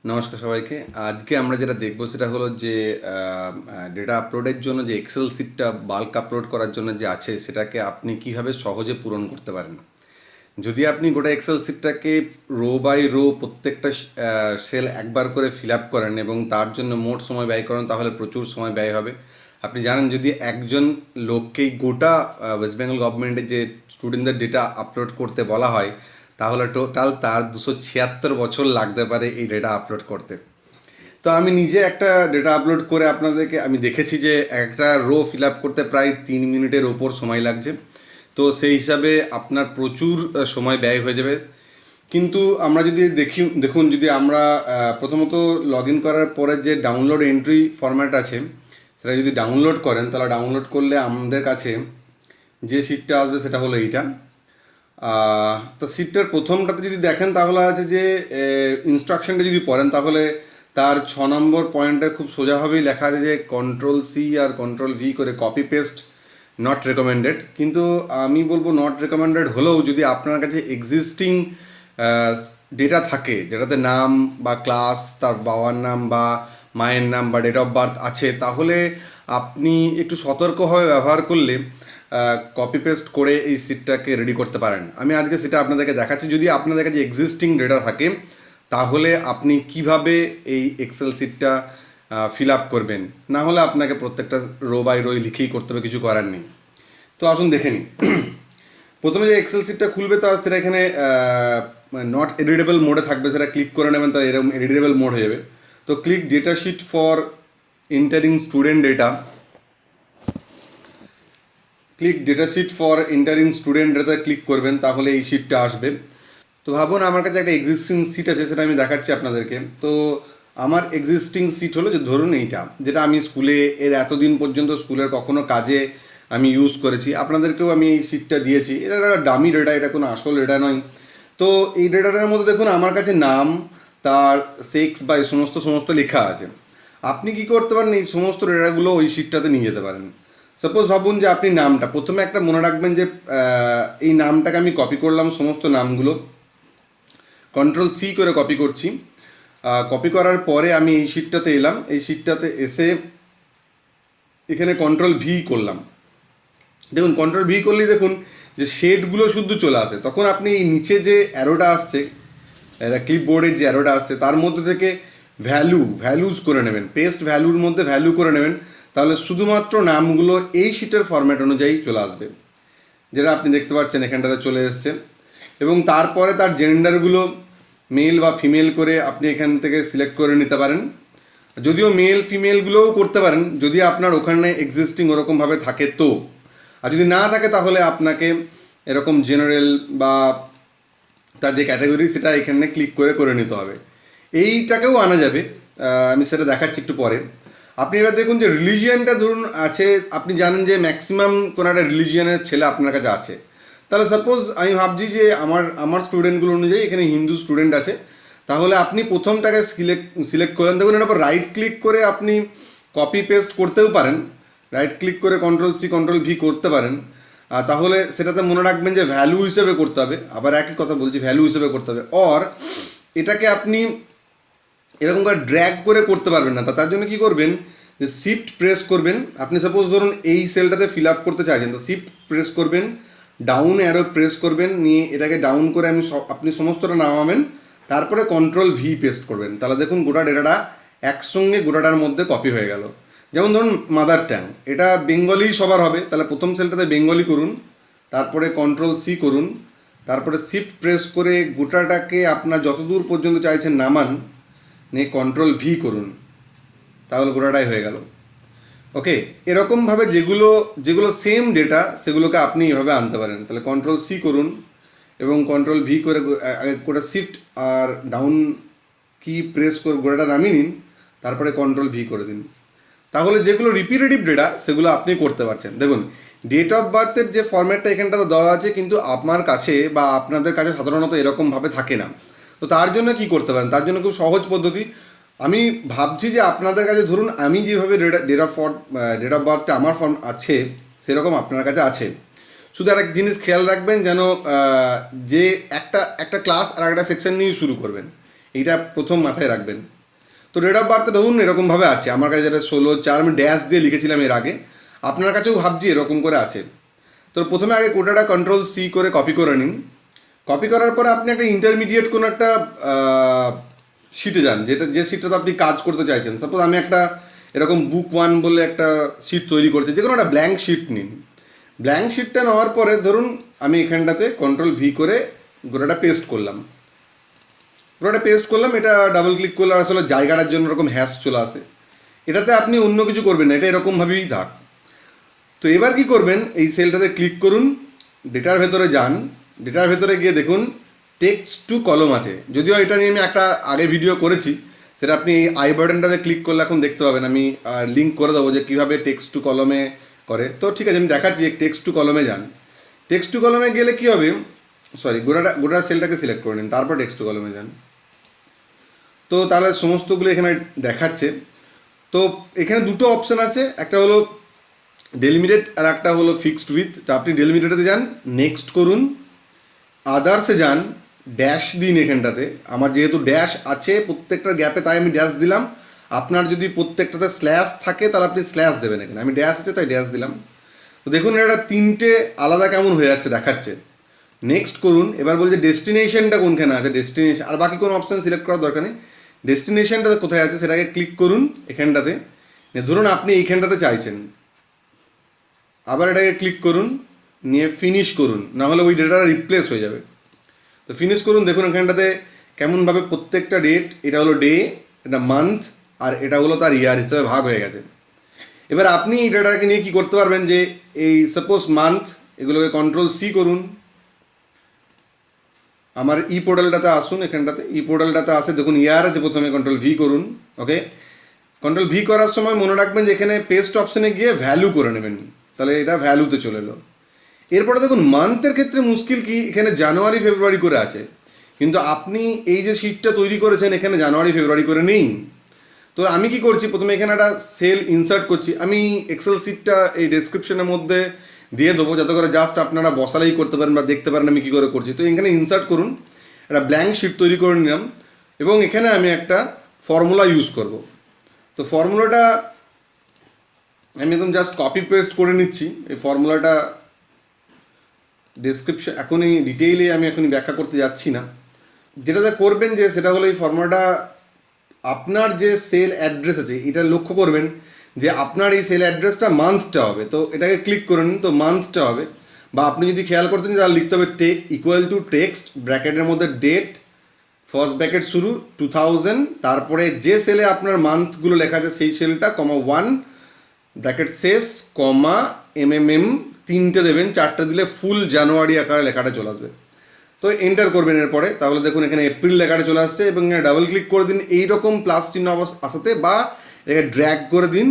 নমস্কার সবাইকে। আজকে আমরা যেটা দেখব সেটা হলো যে ডেটা আপলোডের জন্য যে এক্সেল শিটটা বাল্ক আপলোড করার জন্য যে আছে সেটাকে আপনি কিভাবে সহজে পূরণ করতে পারেন। যদি আপনি গোটা এক্সেল শিটটাকে রো বাই রো প্রত্যেকটা সেল একবার করে ফিল আপ করেন এবং তার জন্য মোট সময় ব্যয় করেন তাহলে প্রচুর সময় ব্যয় হবে। আপনি জানেন যদি একজন লোককেই গোটা ওয়েস্ট বেঙ্গল গভর্নমেন্টের যে স্টুডেন্টদের ডেটা আপলোড করতে বলা হয় তাহলে টোটাল তার 276 বছর লাগতে পারে এই ডেটা আপলোড করতে। তো আমি নিজে একটা ডেটা আপলোড করে আপনাদেরকে আমি দেখেছি যে একটা রো ফিল আপ করতে প্রায় 3 মিনিটের ওপর সময় লাগছে। তো সেই হিসাবে আপনার প্রচুর সময় ব্যয় হয়ে যাবে। কিন্তু আমরা যদি দেখুন যদি আমরা প্রথমত লগ ইন করার পরে যে ডাউনলোড এন্ট্রি ফরম্যাট আছে সেটা যদি ডাউনলোড করেন তাহলে ডাউনলোড করলে আমাদের কাছে যে সিটটা আসবে সেটা হলো এইটা। তো সিটটার প্রথমটাতে যদি দেখেন তাহলে আছে যে ইনস্ট্রাকশনটা যদি পড়েন তাহলে তার 6 নম্বর পয়েন্টে খুব সোজাভাবেই লেখা আছে যে কন্ট্রোল-C আর কন্ট্রোল-V করে কপি পেস্ট নট রেকমেন্ডেড। কিন্তু আমি বলবো নট রেকমেন্ডেড হলেও যদি আপনার কাছে এক্সিস্টিং ডেটা থাকে যেটাতে নাম বা ক্লাস তার বাবার নাম বা মায়ের নাম বা ডেট অফ বার্থ আছে তাহলে আপনি একটু সতর্কভাবে ব্যবহার করলে কপি পেস্ট করে এই সিটটাকে রেডি করতে পারেন। আমি আজকে সেটা আপনাদেরকে দেখাচ্ছি। যদি আপনাদের কাছে এক্সিস্টিং ডেটা থাকে তাহলে আপনি কিভাবে এই এক্সেল সিটটা ফিল আপ করবেন, না হলে আপনাকে প্রত্যেকটা রো বাই রো লিখেই করতে হবে, কিছু করার নেই। তো আসুন দেখে নিই। প্রথমে যে এক্সেল সিটটা খুলবে তার সেটা এখানে নট এডিটেবল মোডে থাকবে, সেটা ক্লিক করে নেবেন তার এরকম এডিটেবল মোড হয়ে যাবে। তো click data sheet for entering student data, click data sheet for entering student data click করবেন তাহলে এই শিটটা আসবে। তো ভাবুন আমার কাছে একটা এক্সিস্টিং সিট আছে, সেটা আমি দেখাচ্ছি আপনাদেরকে। তো আমার এক্সিস্টিং সিট হলো যে ধরুন এইটা, যেটা আমি স্কুলে এর এতদিন পর্যন্ত স্কুলের কখনো কাজে আমি ইউজ করেছি, আপনাদেরকেও আমি এই সিটটা দিয়েছি। এটা একটা ডামি ডেটা, এটা কোনো আসল ডেটা নয়। তো এই ডেটাটার মধ্যে দেখুন আমার কাছে নাম, তার সেক্স বা এই সমস্ত সমস্ত লেখা আছে। আপনি কি করতে পারেন, এই সমস্ত ডেটাগুলো ওই সিটটাতে নিয়ে যেতে পারেন। সাপোজ ভাবুন যে আপনি নামটা প্রথমে একটা মনে রাখবেন যে এই নামটাকে আমি কপি করলাম, সমস্ত নামগুলো কন্ট্রোল-C করে কপি করছি। কপি করার পরে আমি এই শিটটাতে এলাম, এই শিটটাতে এসে এখানে কন্ট্রোল-V করলাম। দেখুন কন্ট্রোল-V করলেই দেখুন যে শেডগুলো শুদ্ধ চলে আসে। তখন আপনি এই নিচে যে অ্যারোটা আসছে, ক্লিপবোর্ডের যে অ্যারোটা আসছে তার মধ্যে থেকে ভ্যালুজ করে নেবেন, পেস্ট ভ্যালুর মধ্যে ভ্যালু করে নেবেন, তাহলে শুধুমাত্র নামগুলো এই শিটের ফরম্যাট অনুযায়ী চলে আসবে, যেটা আপনি দেখতে পাচ্ছেন এখানটাতে চলে এসছে। এবং তারপরে তার জেন্ডারগুলো মেল বা ফিমেল করে আপনি এখান থেকে সিলেক্ট করে নিতে পারেন। যদিও মেল ফিমেলগুলোও করতে পারেন যদি আপনার ওখানে এক্সিস্টিং ওরকমভাবে থাকে তো। আর যদি না থাকে তাহলে আপনাকে এরকম জেনারেল বা তার যে ক্যাটাগরি সেটা এখানে ক্লিক করে করে নিতে হবে। এইটাকেও আনা যাবে, আমি সেটা দেখাচ্ছি একটু পরে। আপনি এবার দেখুন যে রিলিজিয়ানটা ধরুন আছে, আপনি জানেন যে ম্যাক্সিমাম কোনো একটা রিলিজিয়ানের ছেলে আপনার কাছে আছে। তাহলে সাপোজ আমি ভাবছি যে আমার স্টুডেন্টগুলো অনুযায়ী এখানে হিন্দু স্টুডেন্ট আছে, তাহলে আপনি প্রথমটাকে সিলেক্ট করলেন। দেখুন এর উপর রাইট ক্লিক করে আপনি কপি পেস্ট করতেও পারেন, রাইট ক্লিক করে কন্ট্রোল-C কন্ট্রোল-V করতে পারেন। তাহলে সেটাতে মনে রাখবেন যে ভ্যালু হিসেবে করতে হবে, আবার একই কথা বলছি ভ্যালু হিসেবে করতে হবে। অর এটাকে আপনি এরকম করে ড্র্যাগ করে করতে পারবেন না। তার জন্য কি করবেন, যে শিফট প্রেস করবেন। আপনি সাপোজ ধরুন এই সেলটাতে ফিল আপ করতে চাইছেন, তো শিফট প্রেস করবেন, ডাউন অ্যারো প্রেস করবেন, নিয়ে এটাকে ডাউন করে আপনি সমস্তটা নামাবেন, তারপরে কন্ট্রোল-V পেস্ট করবেন। তাহলে দেখুন গোটা ডেটাটা একসঙ্গে গোটাটার মধ্যে কপি হয়ে গেল। যেমন ধরুন মাদার ট্যাং, এটা বেঙ্গলি সবার হবে, তাহলে প্রথম সেলটাতে বেঙ্গলি করুন, তারপরে কন্ট্রোল-C করুন, তারপরে শিফট প্রেস করে গোটাটাকে আপনার যতদূর পর্যন্ত চাইছেন নামান, নিয়ে কন্ট্রোল-V করুন, তাহলে গোটাটাই হয়ে গেল। ওকে, এরকমভাবে যেগুলো যেগুলো সেম ডেটা সেগুলোকে আপনি এভাবে আনতে পারেন। তাহলে কন্ট্রোল-C করুন এবং কন্ট্রোল-V করে করে শিফট আর ডাউন কি প্রেস করে গোটাটা নামিয়ে নিন, তারপরে কন্ট্রোল-V করে দিন। তাহলে যেগুলো রিপিটেটিভ ডেটা সেগুলো আপনি করতে পারছেন। দেখুন ডেট অফ বার্থের যে ফরম্যাটটা এখানটাতে দেওয়া আছে, কিন্তু আমার কাছে বা আপনাদের কাছে সাধারণত এরকমভাবে থাকে না। তো তার জন্য কি করতে পারেন, তার জন্য খুব সহজ পদ্ধতি। আমি ভাবছি যে আপনাদের কাছে ধরুন আমি যেভাবে ডেট অফ বার্থটা আমার ফর্ম আছে সেরকম আপনার কাছে আছে। শুধু আর এক জিনিস খেয়াল রাখবেন যেন যে একটা ক্লাস আর একটা সেকশন নিয়ে শুরু করবেন, এইটা প্রথম মাথায় রাখবেন। তো ডেট অফ বার্থে ধরুন এরকমভাবে আছে, আমার কাছে যেটা 16/4 আমি ড্যাশ দিয়ে লিখেছিলাম এর আগে, আপনার কাছেও ভাবছি এরকম করে আছে। তো প্রথমে আগে কোটাটা কন্ট্রোল C করে কপি করে নিন। কপি করার পরে আপনি একটা ইন্টারমিডিয়েট কোনো একটা শিটে যান, যে শিটটাতে আপনি কাজ করতে চাইছেন। সাপোজ আমি একটা এরকম বুক 1 বলে একটা শিট তৈরি করছি, যে কোনো একটা ব্ল্যাঙ্ক শিট নিন। ব্ল্যাঙ্ক শিটটা নেওয়ার পরে ধরুন আমি এখানটাতে কন্ট্রোল V করে গোটাটা পেস্ট করলাম। এটা ডাবল ক্লিক করলে আসলে জায়গাটার জন্য এরকম হ্যাশ চলে আসে। এটাতে আপনি অন্য কিছু করবেন না, এটা এরকমভাবেই থাক। তো এবার কি করবেন, এই সেলটাতে ক্লিক করুন, ডেটার ভেতরে যান, ডেটার ভেতরে গিয়ে দেখুন টেক্সট টু কলম আছে। যদিও এটা নিয়ে আমি একটা আগে ভিডিও করেছি, সেটা আপনি এই আই বাটনটাতে ক্লিক করলে এখন দেখতে পাবেন। আমি লিঙ্ক করে দেবো যে কীভাবে টেক্সট টু কলমে করে। তো ঠিক আছে, আমি দেখাচ্ছি। টেক্সট টু কলমে যান। টেক্সট টু কলমে গেলে কী হবে, সরি, গোটা সেলটাকে সিলেক্ট করে নিন, তারপর টেক্সট টু কলমে যান। তো তাহলে সমস্তগুলো এখানে দেখাচ্ছে। তো এখানে দুটো অপশান আছে, একটা হলো ডেলিমিটেড আর একটা হলো ফিক্সড উইথ। তো আপনি ডেলিমিটেডে যান, নেক্সট করুন, আদার্সে যান, ড্যাশ দিন এখানটাতে। আমার যেহেতু ড্যাশ আছে প্রত্যেকটা গ্যাপে, তাই আমি ড্যাশ দিলাম। আপনার যদি প্রত্যেকটাতে স্ল্যাশ থাকে তাহলে আপনি স্ল্যাশ দেবেন। এখানে আমি ড্যাশ আছে তাই ড্যাশ দিলাম। তো দেখুন এটা তিনটে আলাদা কেমন হয়ে যাচ্ছে দেখাচ্ছে। নেক্সট করুন। এবার বলছে ডেস্টিনেশনটা কোনখানে আছে, ডেস্টিনেশন, আর বাকি কোনো অপশান সিলেক্ট করার দরকার নেই। ডেস্টিনেশনটা কোথায় আছে সেটাকে ক্লিক করুন এখানটাতে। ধরুন আপনি এইখানটাতে চাইছেন, আবার এটাকে ক্লিক করুন, নিয়ে ফিনিশ করুন, নাহলে ওই ডেটাটা রিপ্লেস হয়ে যাবে। তো ফিনিশ করুন। দেখুন এখানটাতে কেমনভাবে প্রত্যেকটা ডেট, এটা হলো ডে, এটা মান্থ, আর এটা হলো তার ইয়ার হিসেবে ভাগ হয়ে গেছে। এবার আপনি এই ডেটাটাকে নিয়ে কী করতে পারবেন, যে এই সাপোজ মান্থ, এগুলোকে কন্ট্রোল C করুন। আমার পোর্টালটাতে আসুন, এখানটাতে পোর্টালটাতে আসে দেখুন ইয়ার আছে, প্রথমে কন্ট্রোল V করুন। ওকে, কন্ট্রোল V করার সময় মনে রাখবেন যে এখানে পেস্ট অপশানে গিয়ে ভ্যালু করে নেবেন, তাহলে এটা ভ্যালুতে চলে এলো। এরপরে দেখুন মান্থের ক্ষেত্রে মুশকিল কি, এখানে জানুয়ারি ফেব্রুয়ারি করে আছে, কিন্তু আপনি এই যে শিটটা তৈরি করেছেন এখানে জানুয়ারি ফেব্রুয়ারি করে নেই। তো আমি কি করছি, প্রথমে এখানে একটা সেল ইনসার্ট করছি। আমি এক্সেল শিটটা এই ডেসক্রিপশনের মধ্যে দিয়ে দেবো, যাতে করে জাস্ট আপনারা বসালেই করতে পারেন বা দেখতে পারেন আমি কী করে করছি। তো এখানে ইনসার্ট করুন, একটা ব্ল্যাঙ্ক শিট তৈরি করে নিলাম, এবং এখানে আমি একটা ফর্মুলা ইউজ করব। তো ফর্মুলাটা আমি একদম জাস্ট কপি পেস্ট করে নিচ্ছি। এই ফর্মুলাটা ডেসক্রিপশন এখনই ডিটেইলে আমি এখনই ব্যাখ্যা করতে যাচ্ছি না। যেটাতে করবেন যে সেটা হলো এই ফর্মুলাটা, আপনার যে সেল অ্যাড্রেস আছে এটা লক্ষ্য করবেন যে আপনার এই সেল অ্যাড্রেসটা মান্থটা হবে। তো এটাকে ক্লিক করে নিন, তো মান্থটা হবে। বা আপনি যদি খেয়াল করতেন তাহলে লিখতে হবে ইকুয়াল টু টেক্সট ব্র্যাকেটের মধ্যে ডেট, ফার্স্ট ব্র্যাকেট শুরু 2000, তারপরে যে সেলে আপনার মান্থগুলো লেখা আছে সেই সেলটা, কমা 1 ব্র্যাকেট শেষ, কমা MMM, 3টে দেবেন, 4টে দিলে ফুল জানুয়ারি আকারে লেখাটা চলে আসবে। তো এন্টার করবেন এরপরে, তাহলে দেখুন এখানে এপ্রিল লেখাটা চলে আসছে, এবং এখানে ডাবল ক্লিক করে দিন এইরকম প্লাস চিহ্ন আসাতে, বা এটাকে ড্র্যাগ করে দিন,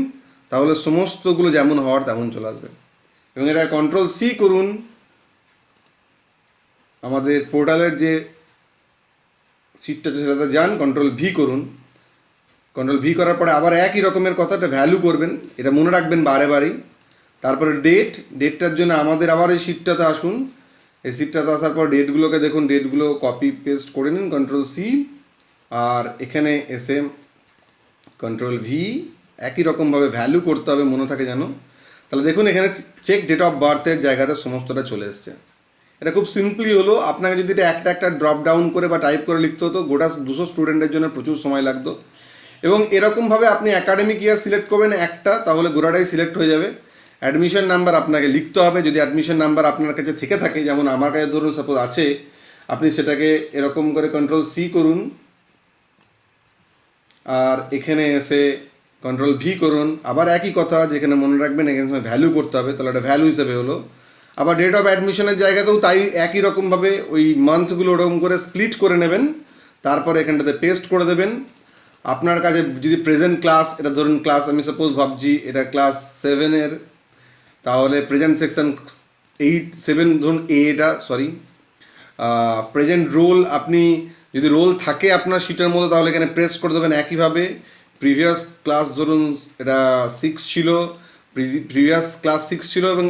তাহলে সমস্তগুলো যেমন হওয়ার তেমন চলে আসবে। এবং এটা কন্ট্রোল C করুন, আমাদের পোর্টালের যে সিটটা আছে সেটাতে যান, কন্ট্রোল V করুন। কন্ট্রোল V করার পরে আবার একই রকমের কথাটা ভ্যালু করবেন, এটা মনে রাখবেন বারে বারেই। তারপরে ডেটটার জন্য আমাদের আবার এই শিটটাতে আসুন। এই শিটটাতে আসার পর ডেটগুলোকে দেখুন, ডেটগুলো কপি পেস্ট করে নিন, কন্ট্রোল C, আর এখানে এসে কন্ট্রোল V, একই রকমভাবে ভ্যালু করতে হবে, মনে থাকে যেন। তাহলে দেখুন এখানে চেক ডেট অফ বার্থের জায়গাতে সমস্তটা চলে এসছে। এটা খুব সিম্পলি হলো। আপনাকে যদি এটা একটা একটা ড্রপ ডাউন করে বা টাইপ করে লিখতে হতো, গোটা 200 স্টুডেন্টের জন্য প্রচুর সময় লাগতো। এবং এরকমভাবে আপনি অ্যাকাডেমিক ইয়ার সিলেক্ট করবেন একটা, তাহলে গোটাটাই সিলেক্ট হয়ে যাবে। অ্যাডমিশন নাম্বার আপনাকে লিখতে হবে, যদি অ্যাডমিশন নাম্বার আপনার কাছে থেকে থাকে, যেমন আমার কাছে ধরুন সাপোজ আছে, আপনি সেটাকে এরকম করে কন্ট্রোল C করুন, আর এখানে এসে কন্ট্রোল V করুন। আবার একই কথা, যেখানে মনে রাখবেন এখানে সময় ভ্যালু করতে হবে, তাহলে এটা ভ্যালু হিসেবে হলো। আবার ডেট অফ অ্যাডমিশনের জায়গাতেও তাই একই রকমভাবে ওই মান্থগুলো ওরকম করে স্প্লিট করে নেবেন, তারপরে এখানটাতে পেস্ট করে দেবেন। আপনার কাছে যদি প্রেজেন্ট ক্লাস, এটা ধরুন ক্লাস, আমি সাপোজ ভাবছি এটা ক্লাস 7-এর, তাহলে প্রেজেন্ট সেকশন 7 ধরুন এটা, সরি, প্রেজেন্ট রোল, আপনি যদি রোল থাকে আপনার শিটের মধ্যে তাহলে এখানে প্রেস করে দেবেন। একইভাবে প্রিভিয়াস ক্লাস ধরুন এটা 6 ছিল, প্রিভিয়াস ক্লাস 6 ছিল, এবং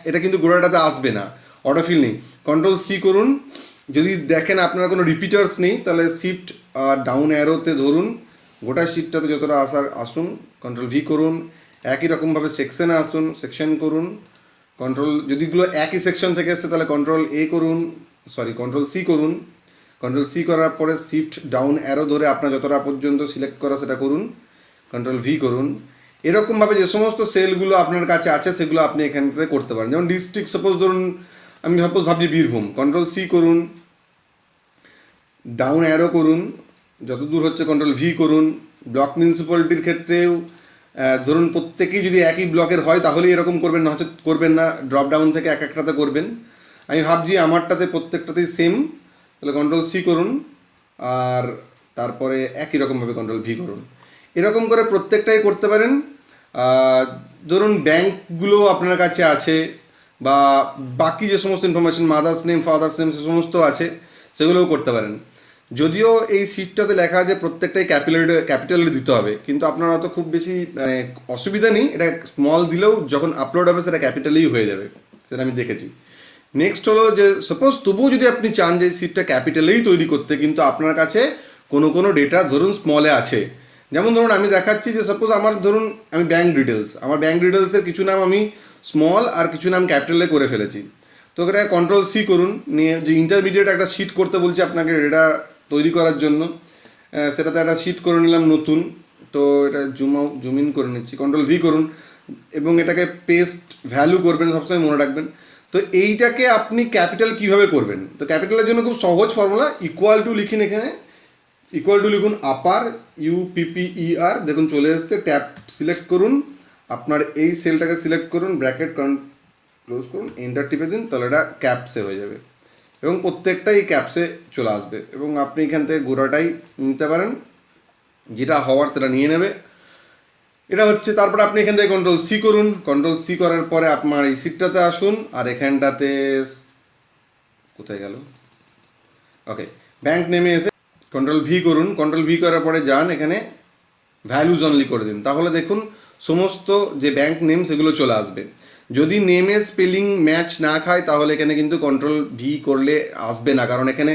এটা কিন্তু গোড়াটাতে আসবে না, অটোফিল নেই। কন্ট্রোল C করুন, যদি দেখেন আপনার কোনো রিপিটার্স নেই, তাহলে শিফট ডাউন অ্যারোতে ধরুন, গোটা শিটটাতে যতটা আসুন, কন্ট্রোল ভি করুন। একই রকমভাবে সেকশনে আসুন, সেকশন করুন, কন্ট্রোল, যদিগুলো একই সেকশন থেকে এসছে তাহলে কন্ট্রোল এ করুন, সরি কন্ট্রোল সি করুন। কন্ট্রোল সি করার পরে শিফট ডাউন অ্যারো ধরে আপনার যতটা পর্যন্ত সিলেক্ট করা সেটা করুন, কন্ট্রোল ভি করুন। এরকমভাবে যে সমস্ত সেলগুলো আপনার কাছে আছে সেগুলো আপনি এখান থেকে করতে পারেন। যেমন ডিস্ট্রিক্ট সাপোজ ধরুন, আমি ভাবছি বীরভূম, কন্ট্রোল সি করুন, ডাউন অ্যারো করুন, যতদূর হচ্ছে কন্ট্রোল ভি করুন। ব্লক মিউনিসিপ্যালিটির ক্ষেত্রেও ধরুন প্রত্যেকেই যদি একই ব্লকের হয় তাহলেই এরকম করবেন, না হচ্ছে করবেন না, ড্রপ ডাউন থেকে এক একটাতে করবেন। আমি ভাবছি আমারটাতে প্রত্যেকটাতেই সেম, তাহলে কন্ট্রোল সি করুন, আর তারপরে একই রকমভাবে কন্ট্রোল ভি করুন। এরকম করে প্রত্যেকটাই করতে পারেন। ধরুন ব্যাংকগুলো আপনার কাছে আছে, বা বাকি যে সমস্ত information mother's name, father's name, সে সমস্ত আছে, সেগুলোও করতে পারেন। যদিও এই সিটটাতে লেখা আছে প্রত্যেকটাই ক্যাপিটালে দিতে হবে, কিন্তু আপনার অত খুব বেশি অসুবিধা নেই, এটা স্মল দিলেও যখন আপলোড হবে সেটা ক্যাপিটালেই হয়ে যাবে, সেটা আমি দেখেছি। নেক্সট হলো যে সাপোজ তবুও যদি আপনি চান যে সিটটা ক্যাপিটালেই তৈরি করতে, কিন্তু আপনার কাছে কোনো কোনো ডেটা ধরুন স্মলে আছে, যেমন ধরুন আমি দেখাচ্ছি যে সাপোজ আমার ধরুন আমি আমার ব্যাঙ্ক ডিটেলসের কিছু নাম আমি স্মল আর কিছু নাম ক্যাপিটালে করে ফেলেছি। তো এটা কন্ট্রোল সি করুন, নিয়ে যে ইন্টারমিডিয়েট একটা শিট করতে বলছে আপনাকে ডেটা তৈরি করার জন্য, সেটাতে একটা শিট করে নিলাম নতুন। তো এটা জুম ইন করে নিচ্ছি, কন্ট্রোল ভি করুন, এবং এটাকে পেস্ট ভ্যালু করবেন, সবসময় মনে রাখবেন। তো এইটাকে আপনি ক্যাপিটাল কিভাবে করবেন, তো ক্যাপিটালের জন্য খুব সহজ ফর্মুলা, ইকুয়াল টু লিখুন, এখানে ইকুয়াল টু লিখুন আপার UPPER, দেখুন চলে এসছে, ট্যাব সিলেক্ট করুন, আপনার এই সেলটাকে সিলেক্ট করুন, ব্র্যাকেট ক্লোজ করুন, এন্টার টিপে দিন, তাহলে এটা ক্যাপসে হয়ে যাবে এবং প্রত্যেকটাই ক্যাপসে চলে আসবে, এবং আপনি এখান থেকে গোড়াটাই নিতে পারেন, যেটা হওয়ার সেটা নিয়ে নেবে। এটা হচ্ছে, তারপর আপনি এখান থেকে কন্ট্রোল সি করুন, কন্ট্রোল সি করার পরে আপনার এই সিটটাতে আসুন, আর এখানটাতে কোথায় গেল, ওকে, ব্যাংক নেমে এসে কন্ট্রোল ভি করুন, কন্ট্রোল ভি করার পরে যান এখানে ভ্যালুজ অনলি করে দিন, তাহলে দেখুন সমস্ত যে ব্যাংক নেম সেগুলো চলে আসবে। যদি নেমের স্পেলিং ম্যাচ না খায় তাহলে এখানে কিন্তু কন্ট্রোল ভি করলে আসবে না, কারণ এখানে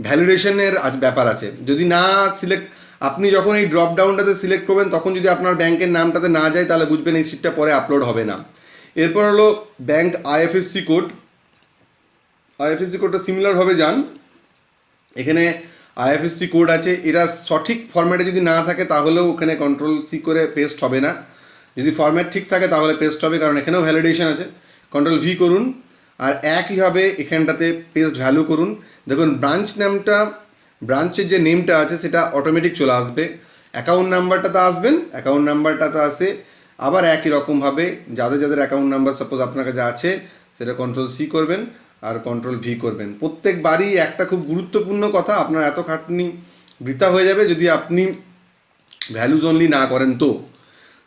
ভ্যালিডেশনের ব্যাপার আছে। যদি না সিলেক্ট, আপনি যখন এই ড্রপ ডাউনটাতে সিলেক্ট করবেন তখন যদি আপনার ব্যাংকের নামটাতে না যায় তাহলে বুঝবেন এই সিটটা পরে আপলোড হবে না। এরপর হলো ব্যাংক IFSC কোড, IFSC কোডটা সিমিলারভাবে যান, এখানে IFSC কোড আছে, এরা সঠিক ফরম্যাটে যদি না থাকে তাহলেও ওখানে কন্ট্রোল সি করে পেস্ট হবে না, যদি ফরম্যাট ঠিক থাকে তাহলে পেস্ট হবে, কারণ এখানেও ভ্যালিডেশন আছে। কন্ট্রোল ভি করুন, আর একইভাবে এখানটাতে পেস্ট ভ্যালু করুন। দেখুন ব্রাঞ্চের যে নেমটা আছে সেটা অটোমেটিক চলে আসবে, অ্যাকাউন্ট নাম্বারটাতে আসবেন, অ্যাকাউন্ট নাম্বারটাতে আসে আবার একই রকমভাবে যাদের যাদের অ্যাকাউন্ট নাম্বার সাপোজ আপনার কাছে আছে সেটা কন্ট্রোল সি করবেন আর কন্ট্রোল ভি করবেন। প্রত্যেকবারই একটা খুব গুরুত্বপূর্ণ কথা, আপনার এত খাটনি বৃথা হয়ে যাবে যদি আপনি ভ্যালুজ অনলি না করেন।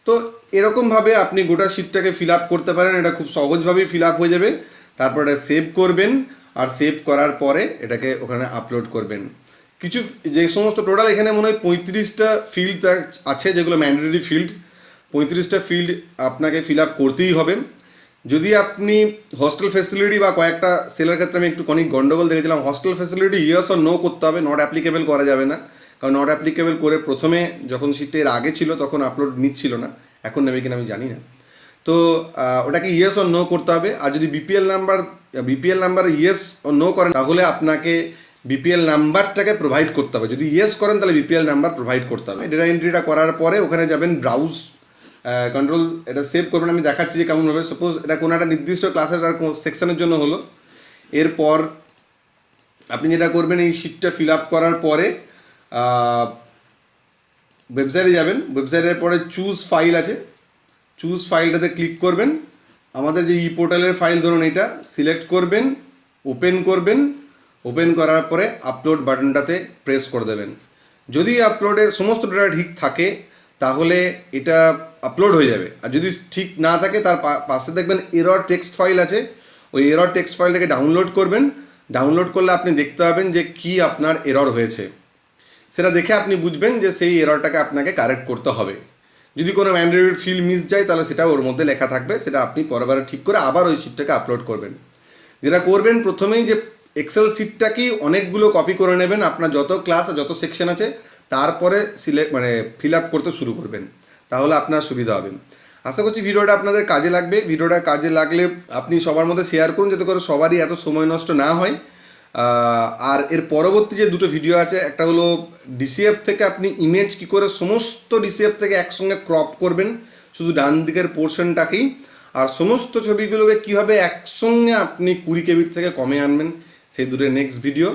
তো এরকমভাবে আপনি গোটা শিটটাকে ফিল আপ করতে পারেন, এটা খুব সহজভাবেই ফিল আপ হয়ে যাবে। তারপর এটা সেভ করবেন, আর সেভ করার পরে এটাকে ওখানে আপলোড করবেন। কিছু যে সমস্ত টোটাল এখানে মনে হয় 35টা ফিল্ড আছে যেগুলো ম্যান্ডেটরি ফিল্ড, 35টা ফিল্ড আপনাকে ফিল আপ করতেই হবে। যদি আপনি হস্টেল ফ্যাসিলিটি বা কয়েকটা সেলের ক্ষেত্রে আমি একটু অনেক গন্ডগোল দেখেছিলাম, হস্টেল ফ্যাসিলিটি ইয়েস আর নো করতে হবে, নট অ্যাপ্লিকেবল করা যাবে না, কারণ নট অ্যাপ্লিকেবল করে প্রথমে যখন সিটটা এর আগে ছিল তখন আপলোড নিচ্ছিল না, এখন নেবে কিনা আমি জানি না। তো ওটাকে ইয়েস আর নো করতে হবে। আর যদি বিপিএল নাম্বার ইয়েস ও নো করেন তাহলে আপনাকে বিপিএল নাম্বারটাকে প্রোভাইড করতে হবে, যদি ইয়েস করেন তাহলে বিপিএল নাম্বার প্রোভাইড করতে হবে। ডেটা এন্ট্রিটা করার পরে ওখানে যাবেন ব্রাউজ, কন্ট্রোল এটা সেভ করবেন, আমি দেখাচ্ছি যে কেমনভাবে। সাপোজ এটা কোনো একটা নির্দিষ্ট ক্লাসের আর সেকশনের জন্য হলো। এরপর আপনি যেটা করবেন, এই শিটটা ফিল আপ করার পরে ওয়েবসাইটে যাবেন, ওয়েবসাইটের পরে চুজ ফাইল আছে, চুজ ফাইলটাতে ক্লিক করবেন, আমাদের যে পোর্টালের ফাইল ধরুন এটা সিলেক্ট করবেন, ওপেন করবেন, ওপেন করার পরে আপলোড বাটনটাতে প্রেস করে দেবেন। যদি আপলোডের সমস্ত ডেটা ঠিক থাকে তাহলে এটা আপলোড হয়ে যাবে, আর যদি ঠিক না থাকে তার পাশে দেখবেন এরর টেক্সট ফাইল আছে, ওই এরর টেক্সট ফাইলটাকে ডাউনলোড করবেন। ডাউনলোড করলে আপনি দেখতে পাবেন যে কি আপনার এরর হয়েছে, সেটা দেখে আপনি বুঝবেন যে সেই এররটাকে আপনাকে কারেক্ট করতে হবে। যদি কোনো ম্যান্ডেটরি ফিল্ড মিস যায় তাহলে সেটা ওর মধ্যে লেখা থাকবে, সেটা আপনি পরবার ঠিক করে আবার ওই শিটটাকে আপলোড করবেন। যেটা করবেন প্রথমেই যে এক্সেল শিটটাকেই অনেকগুলো কপি করে নেবেন, আপনার যত ক্লাস যত সেকশন আছে তারপরে ফিল আপ করতে শুরু করবেন, তাহলে আপনার সুবিধা হবে। আশা করছি ভিডিওটা আপনাদের কাজে লাগবে। ভিডিওটা কাজে লাগলে আপনি সবার মধ্যে শেয়ার করুন, যাতে করে সবারই এত সময় নষ্ট না হয়। আর এর পরবর্তী যে দুটো ভিডিও আছে, একটা হলো ডিসিএফ থেকে আপনি ইমেজ কী করে সমস্ত ডিসিএফ থেকে একসঙ্গে ক্রপ করবেন, শুধু ডান দিকের পোর্শনটাকেই, আর সমস্ত ছবিগুলোকে কীভাবে একসঙ্গে আপনি 20 কেবির থেকে কমে আনবেন, সেই দুটো নেক্সট ভিডিও।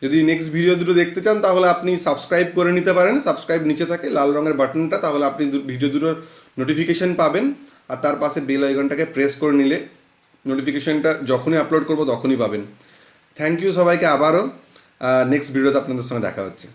যদি নেক্সট ভিডিও দুটো দেখতে চান তাহলে আপনি সাবস্ক্রাইব করে নিতে পারেন, সাবস্ক্রাইব নিচে থাকে লাল রঙের বাটনটা, তাহলে আপনি ভিডিও দুটোর নোটিফিকেশান পাবেন। আর তার পাশে বেল আইকনটাকে প্রেস করে নিলে নোটিফিকেশানটা যখনই আপলোড করবো তখনই পাবেন। থ্যাংক ইউ সবাইকে, আবারও নেক্সট ভিডিওতে আপনাদের সঙ্গে দেখা হচ্ছে।